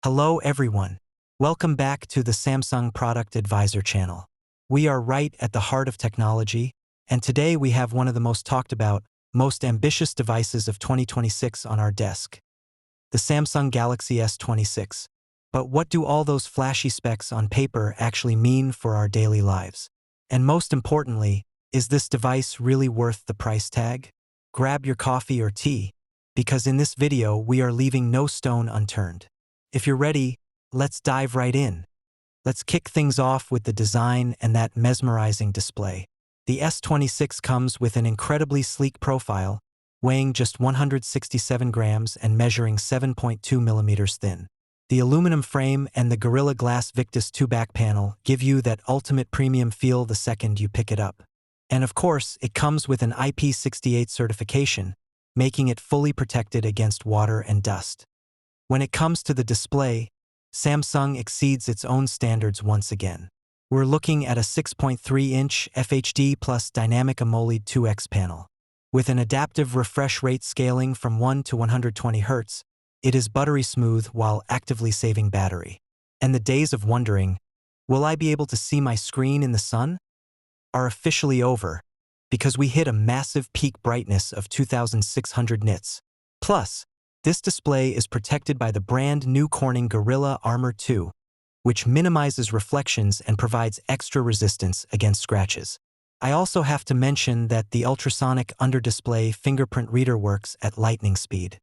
Hello everyone. Welcome back to the Samsung Product Advisor channel. We are right at the heart of technology, and today we have one of the most talked about, most ambitious devices of 2026 on our desk. The Samsung Galaxy S26. But what do all those flashy specs on paper actually mean for our daily lives? And most importantly, is this device really worth the price tag? Grab your coffee or tea, because in this video we are leaving no stone unturned. If you're ready, let's dive right in. Let's kick things off with the design and that mesmerizing display. The S26 comes with an incredibly sleek profile, weighing just 167 grams and measuring 7.2 millimeters thin. The aluminum frame and the Gorilla Glass Victus 2 back panel give you that ultimate premium feel the second you pick it up. And of course, it comes with an IP68 certification, making it fully protected against water and dust. When it comes to the display, Samsung exceeds its own standards once again. We're looking at a 6.3-inch FHD plus Dynamic AMOLED 2X panel. With an adaptive refresh rate scaling from 1 to 120 Hz, it is buttery smooth while actively saving battery. And the days of wondering, will I be able to see my screen in the sun? Are officially over, because we hit a massive peak brightness of 2600 nits. Plus, this display is protected by the brand new Corning Gorilla Armor 2, which minimizes reflections and provides extra resistance against scratches. I also have to mention that the ultrasonic under-display fingerprint reader works at lightning speed.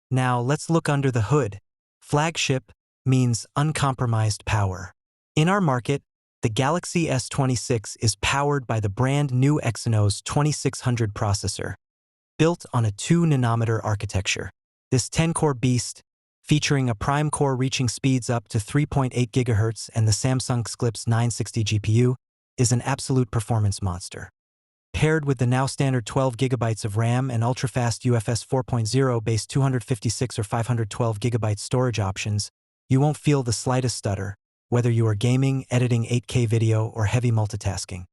Now let's look under the hood. Flagship means uncompromised power. In our market, the Galaxy S26 is powered by the brand new Exynos 2600 processor, built on a 2-nanometer architecture. This 10-core beast, featuring a prime core reaching speeds up to 3.8 GHz and the Samsung Galaxy 960 GPU, is an absolute performance monster. Paired with the now standard 12 GB of RAM and ultra-fast UFS 4.0 based 256 or 512 GB storage options, you won't feel the slightest stutter, whether you are gaming, editing 8K video, or heavy multitasking.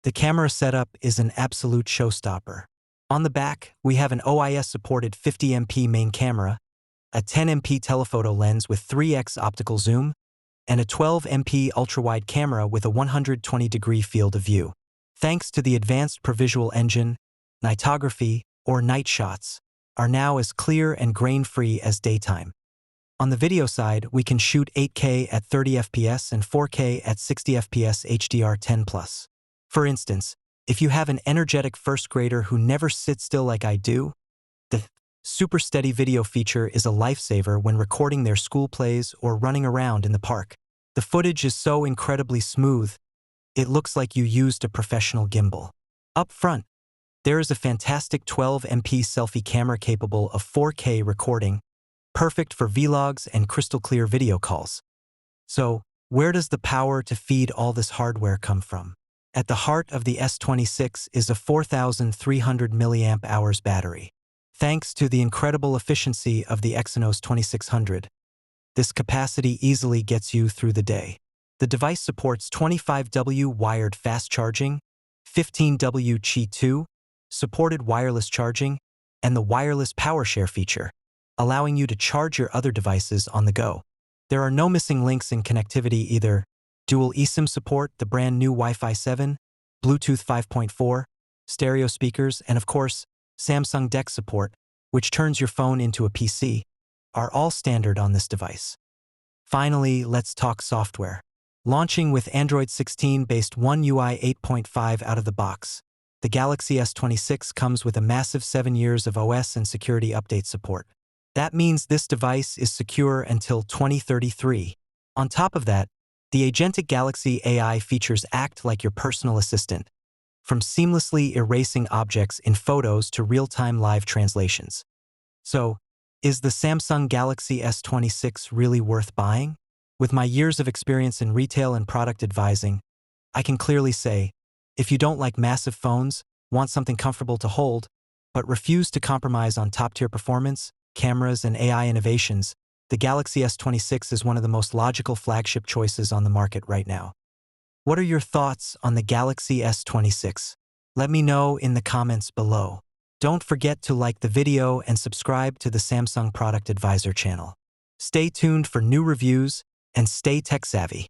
The camera setup is an absolute showstopper. On the back, we have an OIS-supported 50MP main camera, a 10MP telephoto lens with 3x optical zoom, and a 12MP ultra-wide camera with a 120-degree field of view. Thanks to the advanced ProVisual engine, nightography, or night shots, are now as clear and grain-free as daytime. On the video side, we can shoot 8K at 30 FPS and 4K at 60 FPS HDR10+. For instance, if you have an energetic first grader who never sits still like I do, the super steady video feature is a lifesaver when recording their school plays or running around in the park. The footage is so incredibly smooth, it looks like you used a professional gimbal. Up front, there is a fantastic 12MP selfie camera capable of 4K recording, perfect for vlogs and crystal clear video calls. So, where does the power to feed all this hardware come from? At the heart of the S26 is a 4,300 mAh battery. Thanks to the incredible efficiency of the Exynos 2600, this capacity easily gets you through the day. The device supports 25W wired fast charging, 15W Qi 2, supported wireless charging, and the wireless power share feature, allowing you to charge your other devices on the go. There are no missing links in connectivity either. Dual eSIM support, the brand new Wi-Fi 7, Bluetooth 5.4, stereo speakers, and of course, Samsung DeX support, which turns your phone into a PC, are all standard on this device. Finally, let's talk software. Launching with Android 16-based One UI 8.5 out of the box, the Galaxy S26 comes with a massive 7 years of OS and security update support. That means this device is secure until 2033. On top of that, the Agentic Galaxy AI features act like your personal assistant, from seamlessly erasing objects in photos to real-time live translations. So, is the Samsung Galaxy S26 really worth buying? With my years of experience in retail and product advising, I can clearly say, if you don't like massive phones, want something comfortable to hold, but refuse to compromise on top-tier performance, cameras, and AI innovations, the Galaxy S26 is one of the most logical flagship choices on the market right now. What are your thoughts on the Galaxy S26? Let me know in the comments below. Don't forget to like the video and subscribe to the Samsung Product Advisor channel. Stay tuned for new reviews and stay tech-savvy.